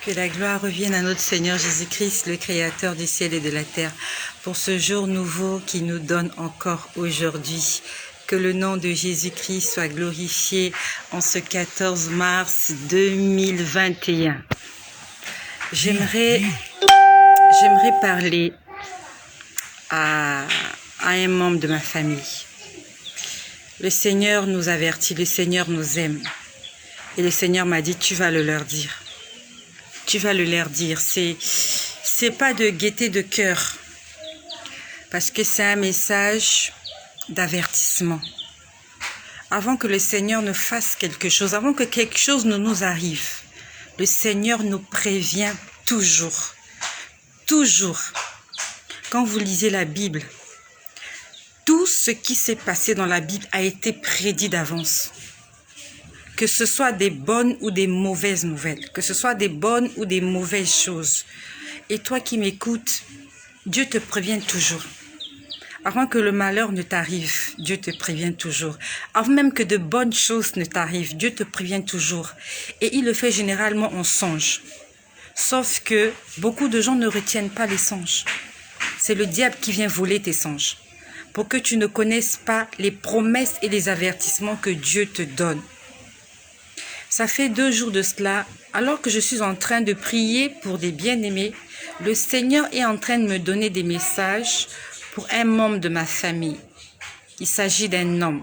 Que la gloire revienne à notre Seigneur Jésus-Christ, le Créateur du ciel et de la terre, pour ce jour nouveau qui nous donne encore aujourd'hui. Que le nom de Jésus-Christ soit glorifié en ce 14 mars 2021. J'aimerais parler à un membre de ma famille. Le Seigneur nous avertit, le Seigneur nous aime. Et le Seigneur m'a dit, tu vas le leur dire. Tu vas le leur dire. C'est pas de gaieté de cœur. Parce que c'est un message d'avertissement. Avant que le Seigneur ne fasse quelque chose, avant que quelque chose ne nous arrive, le Seigneur nous prévient toujours. Toujours. Quand vous lisez la Bible, tout ce qui s'est passé dans la Bible a été prédit d'avance. Que ce soit des bonnes ou des mauvaises nouvelles, que ce soit des bonnes ou des mauvaises choses. Et toi qui m'écoutes, Dieu te prévient toujours. Avant que le malheur ne t'arrive, Dieu te prévient toujours. Avant même que de bonnes choses ne t'arrivent, Dieu te prévient toujours. Et il le fait généralement en songe. Sauf que beaucoup de gens ne retiennent pas les songes. C'est le diable qui vient voler tes songes. Pour que tu ne connaisses pas les promesses et les avertissements que Dieu te donne. Ça fait 2 jours de cela, alors que je suis en train de prier pour des bien-aimés, le Seigneur est en train de me donner des messages pour un membre de ma famille. Il s'agit d'un homme.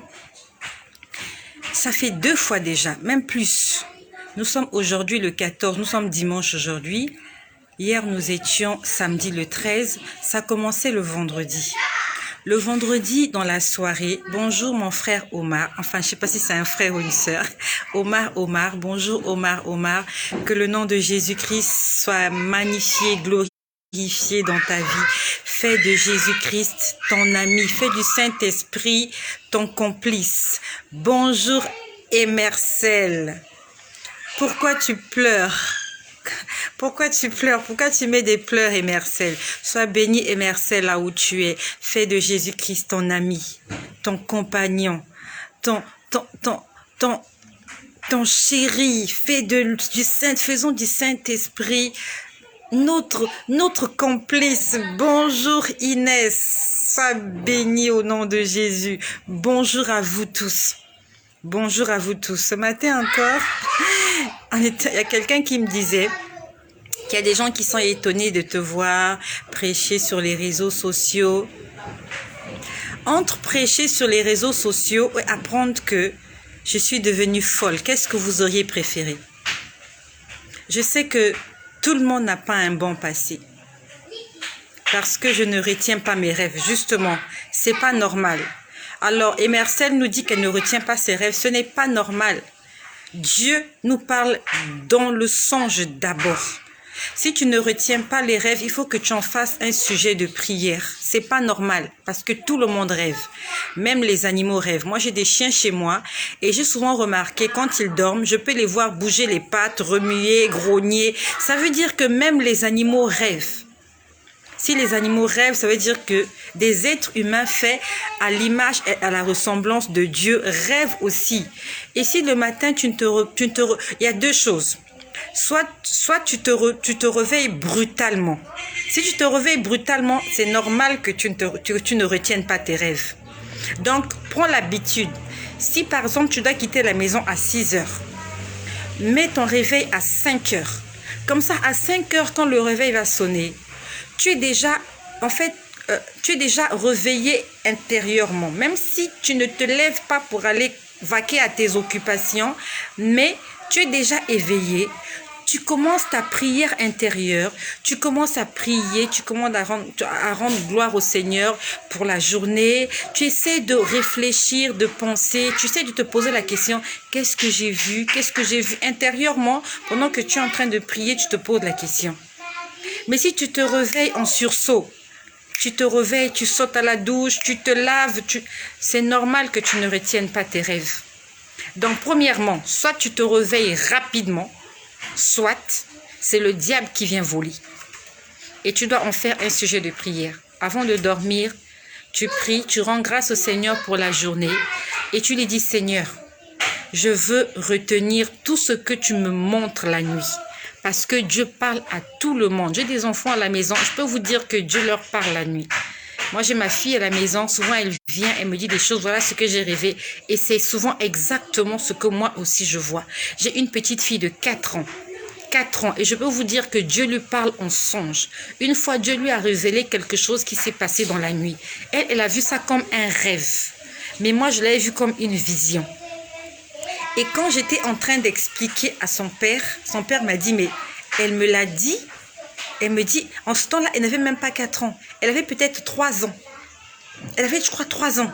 Ça fait 2 fois déjà, même plus. Nous sommes aujourd'hui le 14, nous sommes dimanche aujourd'hui. Hier, nous étions samedi le 13, ça a commencé le vendredi. Le vendredi, dans la soirée, bonjour mon frère Omar, enfin je ne sais pas si c'est un frère ou une sœur, Omar, bonjour Omar, que le nom de Jésus-Christ soit magnifié, glorifié dans ta vie. Fais de Jésus-Christ ton ami, fais du Saint-Esprit ton complice. Bonjour Emercel, pourquoi tu pleures ? Pourquoi tu pleures? Pourquoi tu mets des pleurs, Emercel? Sois béni, Emercel, là où tu es. Fais de Jésus-Christ ton ami, ton compagnon, ton chéri. Faisons du Saint-Esprit notre complice. Bonjour Inès, sois béni au nom de Jésus. Bonjour à vous tous. Bonjour à vous tous. Ce matin encore, il y a quelqu'un qui me disait qu'il y a des gens qui sont étonnés de te voir prêcher sur les réseaux sociaux. Entre prêcher sur les réseaux sociaux et apprendre que je suis devenue folle, qu'est-ce que vous auriez préféré? Je sais que tout le monde n'a pas un bon passé. Parce que je ne retiens pas mes rêves. Justement, c'est pas normal. Alors, Emercel nous dit qu'elle ne retient pas ses rêves. Ce n'est pas normal. Dieu nous parle dans le songe d'abord. Si tu ne retiens pas les rêves, il faut que tu en fasses un sujet de prière. C'est pas normal parce que tout le monde rêve. Même les animaux rêvent. Moi, j'ai des chiens chez moi et j'ai souvent remarqué quand ils dorment, je peux les voir bouger les pattes, remuer, grogner. Ça veut dire que même les animaux rêvent. Si les animaux rêvent, ça veut dire que des êtres humains faits à l'image et à la ressemblance de Dieu rêvent aussi. Et si le matin, il y a 2 choses. Soit tu te réveilles brutalement. Si tu te réveilles brutalement, c'est normal que tu ne retiennes pas tes rêves. Donc, prends l'habitude. Si par exemple, tu dois quitter la maison à 6 heures, mets ton réveil à 5 heures. Comme ça, à 5 heures, quand le réveil va sonner, tu es déjà réveillé intérieurement. Même si tu ne te lèves pas pour aller vaquer à tes occupations, mais tu es déjà éveillé. Tu commences ta prière intérieure, tu commences à prier, tu commences à rendre gloire au Seigneur pour la journée. Tu essaies de réfléchir, de penser, tu essaies de te poser la question, qu'est-ce que j'ai vu? Qu'est-ce que j'ai vu intérieurement? Pendant que tu es en train de prier, tu te poses la question. Mais si tu te réveilles en sursaut, tu te réveilles, tu sautes à la douche, tu te laves, c'est normal que tu ne retiennes pas tes rêves. Donc, premièrement, soit tu te réveilles rapidement, soit c'est le diable qui vient voler. Et tu dois en faire un sujet de prière. Avant de dormir, tu pries, tu rends grâce au Seigneur pour la journée et tu lui dis, Seigneur, je veux retenir tout ce que tu me montres la nuit. Parce que Dieu parle à tout le monde. J'ai des enfants à la maison. Je peux vous dire que Dieu leur parle la nuit. Moi, j'ai ma fille à la maison. Souvent, elle vient, elle me dit des choses. Voilà ce que j'ai rêvé. Et c'est souvent exactement ce que moi aussi je vois. J'ai une petite fille de 4 ans. 4 ans. Et je peux vous dire que Dieu lui parle en songe. Une fois, Dieu lui a révélé quelque chose qui s'est passé dans la nuit. Elle a vu ça comme un rêve. Mais moi, je l'avais vu comme une vision. Et quand j'étais en train d'expliquer à son père m'a dit, mais elle me l'a dit. Elle me dit, en ce temps-là, elle n'avait même pas 4 ans. Elle avait peut-être 3 ans. Elle avait, je crois, 3 ans.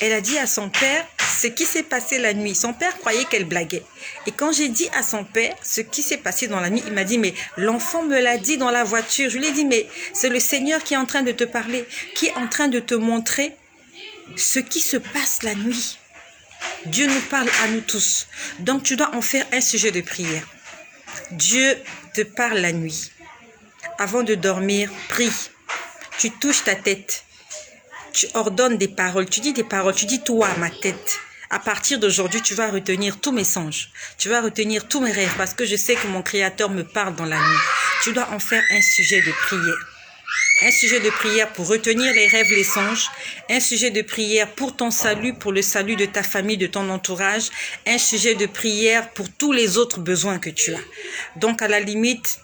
Elle a dit à son père ce qui s'est passé la nuit. Son père croyait qu'elle blaguait. Et quand j'ai dit à son père ce qui s'est passé dans la nuit, il m'a dit, mais l'enfant me l'a dit dans la voiture. Je lui ai dit, mais c'est le Seigneur qui est en train de te parler, qui est en train de te montrer ce qui se passe la nuit. Dieu nous parle à nous tous. Donc, tu dois en faire un sujet de prière. Dieu te parle la nuit. Avant de dormir, prie. Tu touches ta tête. Tu ordonnes des paroles. Tu dis des paroles. Tu dis toi, ma tête. À partir d'aujourd'hui, tu vas retenir tous mes songes. Tu vas retenir tous mes rêves parce que je sais que mon Créateur me parle dans la nuit. Tu dois en faire un sujet de prière. Un sujet de prière pour retenir les rêves, les songes. Un sujet de prière pour ton salut, pour le salut de ta famille, de ton entourage. Un sujet de prière pour tous les autres besoins que tu as. Donc, à la limite,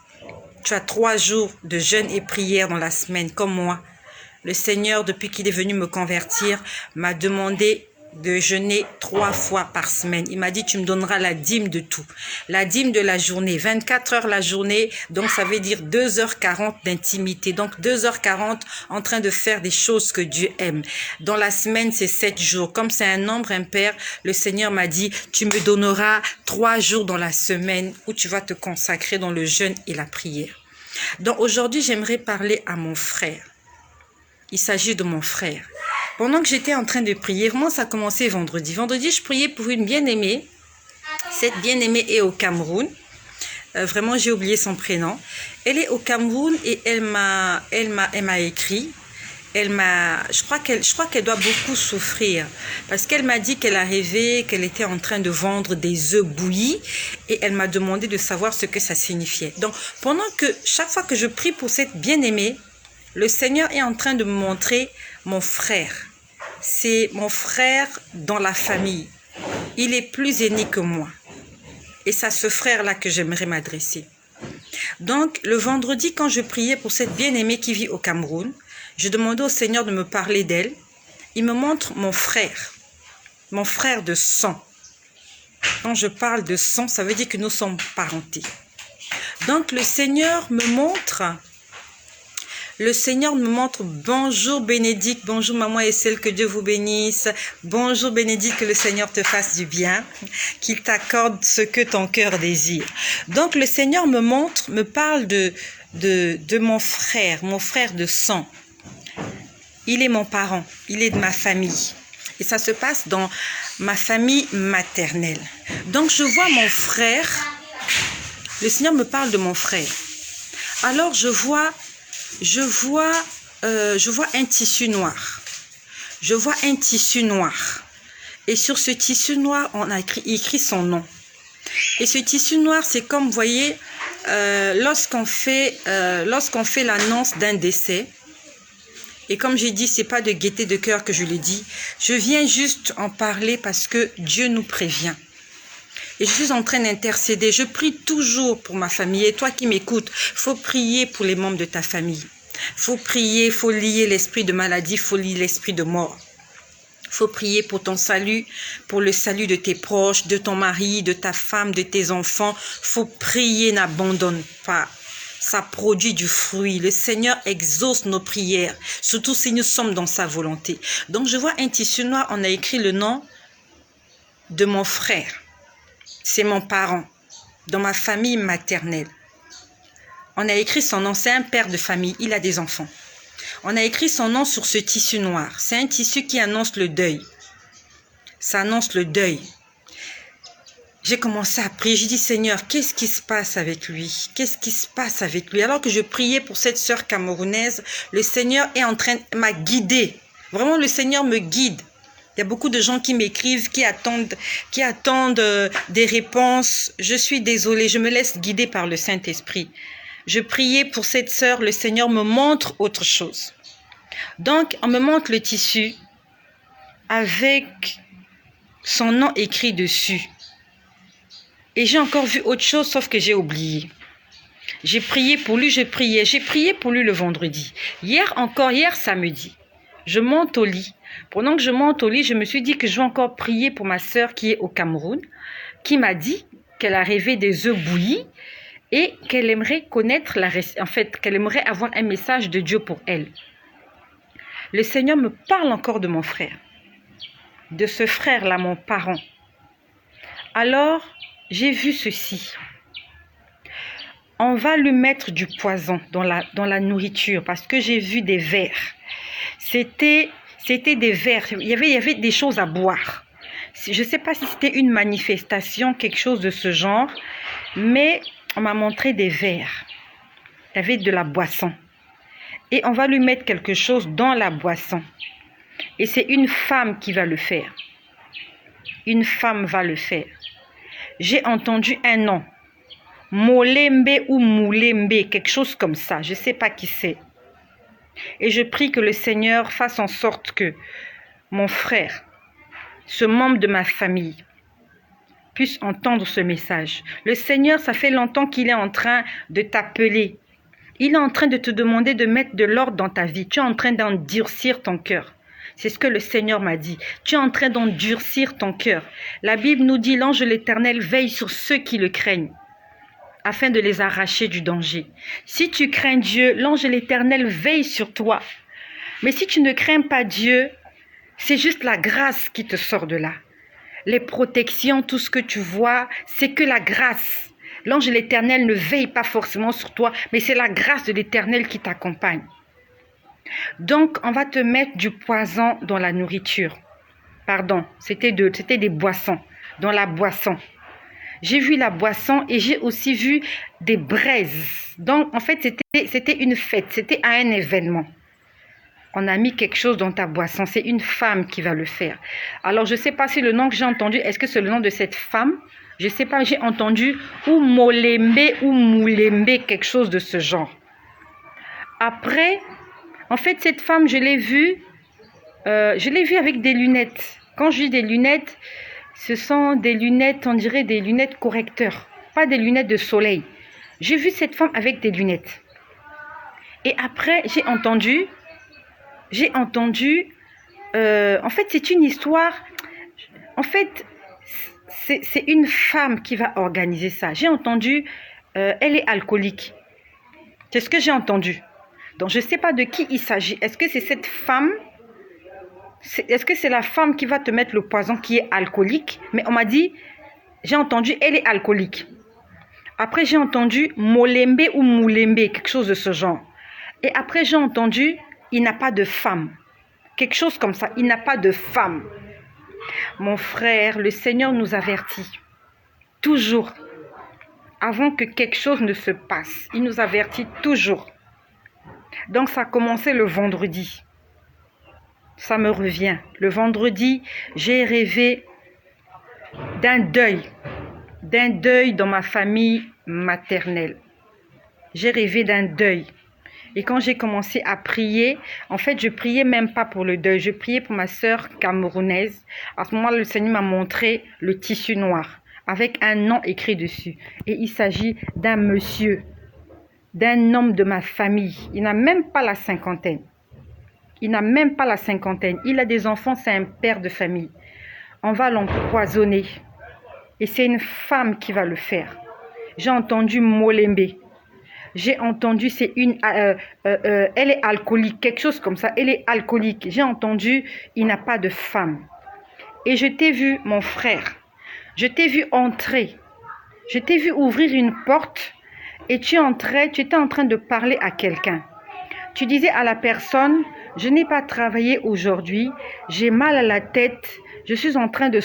tu as 3 jours de jeûne et prière dans la semaine, comme moi. Le Seigneur, depuis qu'il est venu me convertir, m'a demandé de jeûner 3 fois par semaine. Il m'a dit, tu me donneras la dîme de tout. La dîme de la journée, 24 heures la journée, donc ça veut dire 2h40 d'intimité. Donc 2h40 en train de faire des choses que Dieu aime. Dans la semaine, c'est 7 jours. Comme c'est un nombre impair, le Seigneur m'a dit, tu me donneras 3 jours dans la semaine où tu vas te consacrer dans le jeûne et la prière. Donc aujourd'hui, j'aimerais parler à mon frère. Il s'agit de mon frère. Pendant que j'étais en train de prier, vraiment ça a commencé vendredi. Vendredi, je priais pour une bien-aimée. Cette bien-aimée est au Cameroun. Vraiment, j'ai oublié son prénom. Elle est au Cameroun et elle m'a écrit. Je crois qu'elle doit beaucoup souffrir parce qu'elle m'a dit qu'elle a rêvé qu'elle était en train de vendre des œufs bouillis et elle m'a demandé de savoir ce que ça signifiait. Donc, chaque fois que je prie pour cette bien-aimée, le Seigneur est en train de me montrer mon frère. C'est mon frère dans la famille. Il est plus aîné que moi. Et c'est à ce frère-là que j'aimerais m'adresser. Donc, le vendredi, quand je priais pour cette bien-aimée qui vit au Cameroun, je demandais au Seigneur de me parler d'elle. Il me montre mon frère de sang. Quand je parle de sang, ça veut dire que nous sommes parentés. Donc, le Seigneur me montre, bonjour Bénédicte, bonjour maman et celle, que Dieu vous bénisse. Bonjour Bénédicte, que le Seigneur te fasse du bien, qu'il t'accorde ce que ton cœur désire. Donc, le Seigneur me parle de mon frère de sang. Il est mon parent, il est de ma famille. Et ça se passe dans ma famille maternelle. Donc, je vois mon frère. Le Seigneur me parle de mon frère. Alors, je vois un tissu noir. Je vois un tissu noir. Et sur ce tissu noir, on a écrit son nom. Et ce tissu noir, c'est comme, vous voyez, lorsqu'on fait l'annonce d'un décès. Et comme j'ai dit, c'est pas de gaieté de cœur que je le dis. Je viens juste en parler parce que Dieu nous prévient. Et je suis en train d'intercéder. Je prie toujours pour ma famille. Et toi qui m'écoutes, faut prier pour les membres de ta famille. Faut prier, faut lier l'esprit de maladie, faut lier l'esprit de mort. Faut prier pour ton salut, pour le salut de tes proches, de ton mari, de ta femme, de tes enfants. Faut prier, n'abandonne pas. Ça produit du fruit. Le Seigneur exauce nos prières, surtout si nous sommes dans sa volonté. Donc, je vois un tissu noir, on a écrit le nom de mon frère. C'est mon parent, dans ma famille maternelle. On a écrit son nom, c'est un père de famille, il a des enfants. On a écrit son nom sur ce tissu noir. C'est un tissu qui annonce le deuil. Ça annonce le deuil. J'ai commencé à prier. J'ai dit, Seigneur, qu'est-ce qui se passe avec lui? Qu'est-ce qui se passe avec lui? Alors que je priais pour cette sœur camerounaise, le Seigneur est en train, m'a guidée. Vraiment, le Seigneur me guide Il y a beaucoup de gens qui m'écrivent, qui attendent des réponses. Je suis désolée, je me laisse guider par le Saint-Esprit. Je priais pour cette sœur, le Seigneur me montre autre chose. Donc, on me montre le tissu avec son nom écrit dessus. Et j'ai encore vu autre chose, sauf que j'ai oublié. J'ai prié pour lui, j'ai prié pour lui le vendredi. Hier samedi, je monte au lit. Pendant que je monte au lit, je me suis dit que je vais encore prier pour ma sœur qui est au Cameroun, qui m'a dit qu'elle a rêvé des œufs bouillis et qu'elle aimerait qu'elle aimerait avoir un message de Dieu pour elle. Le Seigneur me parle encore de mon frère, de ce frère-là, mon parent. Alors, j'ai vu ceci. On va lui mettre du poison dans la nourriture parce que j'ai vu des vers. C'était des vers. Il y avait des choses à boire. Je ne sais pas si c'était une manifestation, quelque chose de ce genre, mais on m'a montré des vers. Il y avait de la boisson. Et on va lui mettre quelque chose dans la boisson. Et c'est une femme qui va le faire. Une femme va le faire. J'ai entendu un nom. Molembe ou Moulembe, quelque chose comme ça. Je ne sais pas qui c'est. Et je prie que le Seigneur fasse en sorte que mon frère, ce membre de ma famille, puisse entendre ce message. Le Seigneur, ça fait longtemps qu'il est en train de t'appeler. Il est en train de te demander de mettre de l'ordre dans ta vie. Tu es en train d'endurcir ton cœur. C'est ce que le Seigneur m'a dit. Tu es en train d'endurcir ton cœur. La Bible nous dit, l'ange de l'Éternel veille sur ceux qui le craignent, afin de les arracher du danger. Si tu crains Dieu, l'ange de l'Éternel veille sur toi. Mais si tu ne crains pas Dieu, c'est juste la grâce qui te sort de là. Les protections, tout ce que tu vois, c'est que la grâce. L'ange de l'Éternel ne veille pas forcément sur toi, mais c'est la grâce de l'Éternel qui t'accompagne. Donc, on va te mettre du poison dans la nourriture. Pardon, c'était des boissons, dans la boisson. J'ai vu la boisson et j'ai aussi vu des braises. Donc, en fait, c'était une fête, c'était à un événement. On a mis quelque chose dans ta boisson. C'est une femme qui va le faire. Alors, je ne sais pas si le nom que j'ai entendu, est-ce que c'est le nom de cette femme? Je ne sais pas, j'ai entendu ou Molembe ou Moulembe, quelque chose de ce genre. Après, en fait, cette femme, je l'ai vue avec des lunettes. Quand je dis des lunettes, ce sont des lunettes, on dirait des lunettes correcteurs, pas des lunettes de soleil. J'ai vu cette femme avec des lunettes. Et après, j'ai entendu, en fait, c'est une histoire, en fait, c'est une femme qui va organiser ça. J'ai entendu, elle est alcoolique. C'est ce que j'ai entendu. Donc, je ne sais pas de qui il s'agit. Est-ce que c'est cette femme? Est-ce que c'est la femme qui va te mettre le poison qui est alcoolique? Mais on m'a dit, j'ai entendu, elle est alcoolique. Après, j'ai entendu Molembe ou Moulembe, quelque chose de ce genre. Et après, j'ai entendu, il n'a pas de femme. Quelque chose comme ça, il n'a pas de femme. Mon frère, le Seigneur nous avertit toujours, avant que quelque chose ne se passe. Il nous avertit toujours. Donc, ça a commencé le vendredi. Ça me revient. Le vendredi, j'ai rêvé d'un deuil dans ma famille maternelle. J'ai rêvé d'un deuil. Et quand j'ai commencé à prier, en fait, je priais même pas pour le deuil, je priais pour ma sœur camerounaise. À ce moment-là, le Seigneur m'a montré le tissu noir avec un nom écrit dessus. Et il s'agit d'un monsieur, d'un homme de ma famille. Il n'a même pas la cinquantaine. Il a des enfants, c'est un père de famille. On va l'empoisonner. Et c'est une femme qui va le faire. J'ai entendu Molembe. J'ai entendu, elle est alcoolique, quelque chose comme ça. Elle est alcoolique. J'ai entendu, il n'a pas de femme. Et je t'ai vu, mon frère. Je t'ai vu entrer. Je t'ai vu ouvrir une porte. Et tu étais en train de parler à quelqu'un. Tu disais à la personne, je n'ai pas travaillé aujourd'hui. J'ai mal à la tête. Je suis en train de...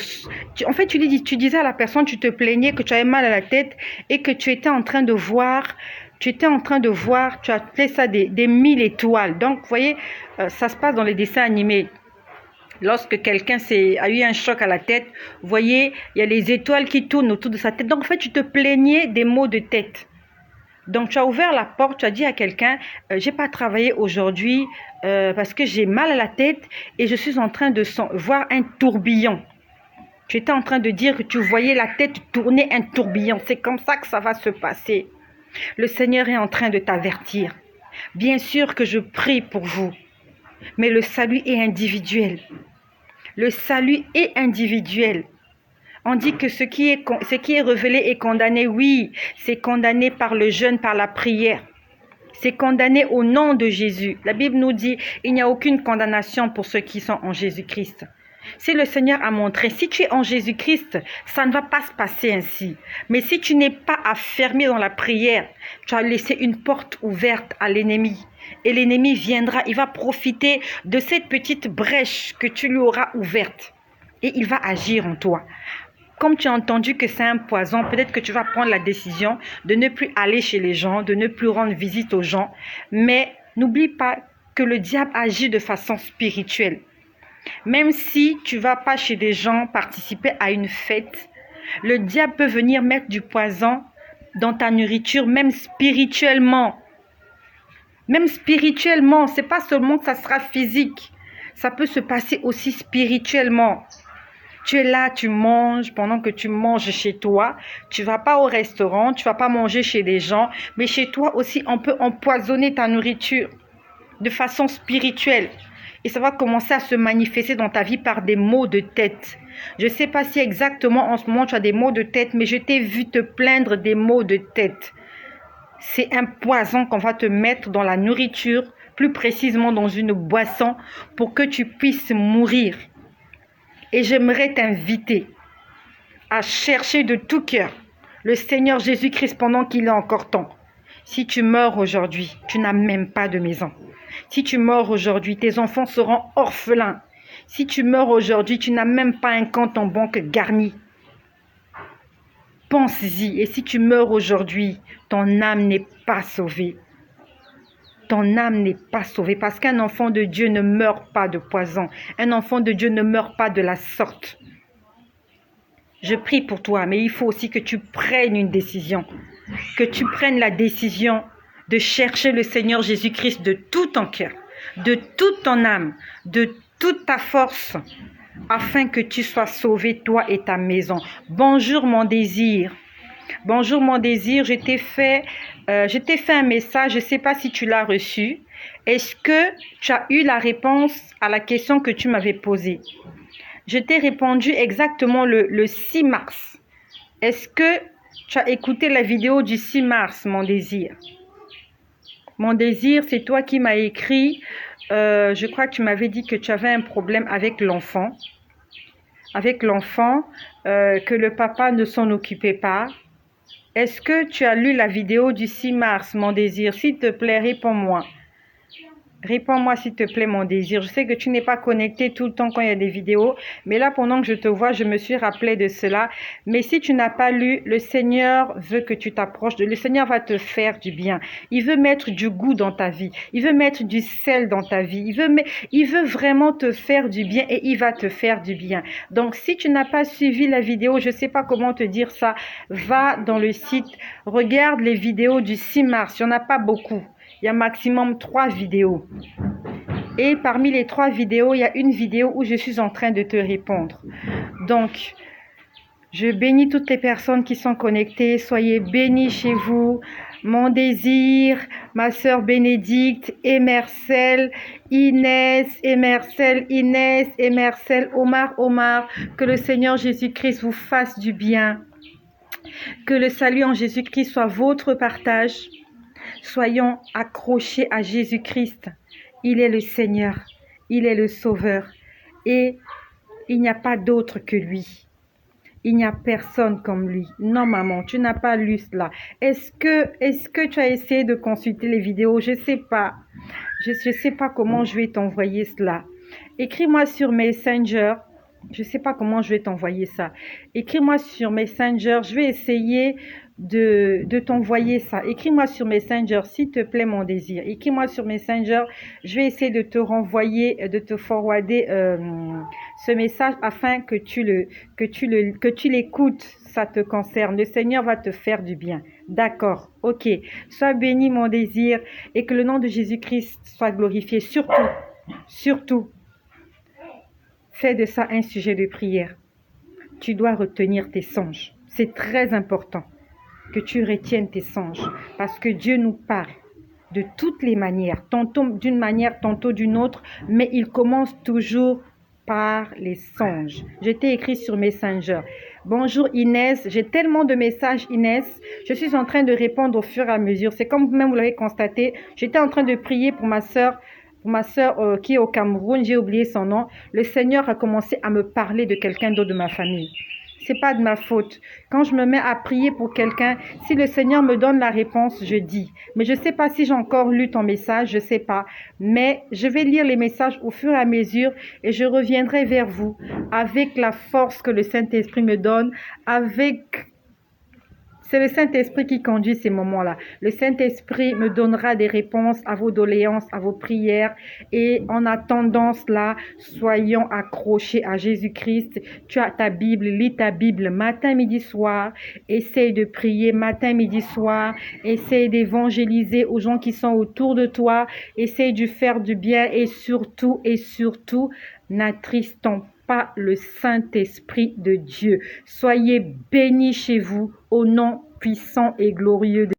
En fait, tu disais à la personne, tu te plaignais que tu avais mal à la tête et que tu étais en train de voir... Tu as fait ça des 1000 étoiles. Donc, vous voyez, ça se passe dans les dessins animés. Lorsque quelqu'un a eu un choc à la tête, vous voyez, il y a les étoiles qui tournent autour de sa tête. Donc, en fait, tu te plaignais des maux de tête. Donc, tu as ouvert la porte, tu as dit à quelqu'un, j'ai pas travaillé aujourd'hui parce que j'ai mal à la tête et je suis en train de voir un tourbillon. Tu étais en train de dire que tu voyais la tête tourner un tourbillon. C'est comme ça que ça va se passer. Le Seigneur est en train de t'avertir. Bien sûr que je prie pour vous, mais le salut est individuel. Le salut est individuel. On dit que ce qui est révélé est condamné. Oui, c'est condamné par le jeûne, par la prière. C'est condamné au nom de Jésus. La Bible nous dit, il n'y a aucune condamnation pour ceux qui sont en Jésus-Christ. Si le Seigneur a montré, si tu es en Jésus-Christ, ça ne va pas se passer ainsi. Mais si tu n'es pas affermé dans la prière, tu as laissé une porte ouverte à l'ennemi. Et l'ennemi viendra, il va profiter de cette petite brèche que tu lui auras ouverte. Et il va agir en toi. Comme tu as entendu que c'est un poison, peut-être que tu vas prendre la décision de ne plus aller chez les gens, de ne plus rendre visite aux gens. Mais n'oublie pas que le diable agit de façon spirituelle. Même si tu ne vas pas chez des gens participer à une fête, le diable peut venir mettre du poison dans ta nourriture, même spirituellement. Même spirituellement, ce n'est pas seulement que ça sera physique. Ça peut se passer aussi spirituellement. Tu es là, tu manges, pendant que tu manges chez toi. Tu ne vas pas au restaurant, tu ne vas pas manger chez des gens. Mais chez toi aussi, on peut empoisonner ta nourriture de façon spirituelle. Et ça va commencer à se manifester dans ta vie par des maux de tête. Je ne sais pas si exactement en ce moment tu as des maux de tête, mais je t'ai vu te plaindre des maux de tête. C'est un poison qu'on va te mettre dans la nourriture, plus précisément dans une boisson, pour que tu puisses mourir. Et j'aimerais t'inviter à chercher de tout cœur le Seigneur Jésus-Christ pendant qu'il est encore temps. Si tu meurs aujourd'hui, tu n'as même pas de maison. Si tu meurs aujourd'hui, tes enfants seront orphelins. Si tu meurs aujourd'hui, tu n'as même pas un compte en banque garni. Pense-y. Et si tu meurs aujourd'hui, ton âme n'est pas sauvée. Ton âme n'est pas sauvée parce qu'un enfant de Dieu ne meurt pas de poison. Un enfant de Dieu ne meurt pas de la sorte. Je prie pour toi, mais il faut aussi que tu prennes une décision. Que tu prennes la décision de chercher le Seigneur Jésus-Christ de tout ton cœur, de toute ton âme, de toute ta force, afin que tu sois sauvé, toi et ta maison. Bonjour mon désir. Bonjour mon désir, je t'ai fait un message, je ne sais pas si tu l'as reçu. Est-ce que tu as eu la réponse à la question que tu m'avais posée? Je t'ai répondu exactement le 6 mars. Est-ce que tu as écouté la vidéo du 6 mars, mon désir? Mon désir, c'est toi qui m'as écrit. Je crois que tu m'avais dit que tu avais un problème avec l'enfant. Avec l'enfant, que le papa ne s'en occupait pas. Est-ce que tu as lu la vidéo du 6 mars, mon désir? S'il te plaît, réponds-moi. Réponds-moi s'il te plaît, mon désir. Je sais que tu n'es pas connecté tout le temps quand il y a des vidéos, mais là, pendant que je te vois, je me suis rappelé de cela. Mais si tu n'as pas lu, le Seigneur veut que tu t'approches. Le Seigneur va te faire du bien. Il veut mettre du goût dans ta vie. Il veut mettre du sel dans ta vie. Il veut vraiment te faire du bien et il va te faire du bien. Donc, si tu n'as pas suivi la vidéo, je ne sais pas comment te dire ça, va dans le site, regarde les vidéos du 6 mars. Il n'y en a pas beaucoup. Il y a maximum 3 vidéos. Et parmi les 3 vidéos, il y a une vidéo où je suis en train de te répondre. Donc, je bénis toutes les personnes qui sont connectées. Soyez bénis chez vous. Mon désir, ma sœur Bénédicte, Emercel, Inès, Emercel, Inès, Emercel, Omar, que le Seigneur Jésus-Christ vous fasse du bien. Que le salut en Jésus-Christ soit votre partage. Soyons accrochés à Jésus-Christ. Il est le Seigneur, il est le Sauveur et il n'y a pas d'autre que lui. Il n'y a personne comme lui. Non, maman, tu n'as pas lu cela. Est-ce que tu as essayé de consulter les vidéos? Je ne sais pas. Je ne sais pas comment je vais t'envoyer cela. Écris-moi sur Messenger. Je ne sais pas comment je vais t'envoyer ça. Écris-moi sur Messenger. Je vais essayer de t'envoyer ça. Écris-moi sur Messenger, s'il te plaît, mon désir. Écris-moi sur Messenger. Je vais essayer de te renvoyer, de te forwarder ce message afin que tu l'écoutes. Ça te concerne. Le Seigneur va te faire du bien. D'accord, ok. Sois béni, mon désir, et que le nom de Jésus-Christ soit glorifié. Surtout, fais de ça un sujet de prière. Tu dois retenir tes songes. C'est très important que tu retiennes tes songes, parce que Dieu nous parle de toutes les manières, tantôt d'une manière, tantôt d'une autre, mais il commence toujours par les songes. Je t'ai écrit sur Messenger. Bonjour Inès, j'ai tellement de messages Inès, je suis en train de répondre au fur et à mesure. C'est comme vous-même vous l'avez constaté, j'étais en train de prier pour ma sœur qui est au Cameroun, j'ai oublié son nom. Le Seigneur a commencé à me parler de quelqu'un d'autre de ma famille. C'est pas de ma faute. Quand je me mets à prier pour quelqu'un, si le Seigneur me donne la réponse, je dis. Mais je ne sais pas si j'ai encore lu ton message, je ne sais pas. Mais je vais lire les messages au fur et à mesure et je reviendrai vers vous avec la force que le Saint-Esprit me donne, C'est le Saint-Esprit qui conduit ces moments-là. Le Saint-Esprit me donnera des réponses à vos doléances, à vos prières. Et en attendant cela, soyons accrochés à Jésus-Christ. Tu as ta Bible, lis ta Bible matin, midi, soir. Essaye de prier matin, midi, soir. Essaye d'évangéliser aux gens qui sont autour de toi. Essaye de faire du bien et surtout, n'attristons pas le Saint-Esprit de Dieu. Soyez bénis chez vous au nom puissant et glorieux de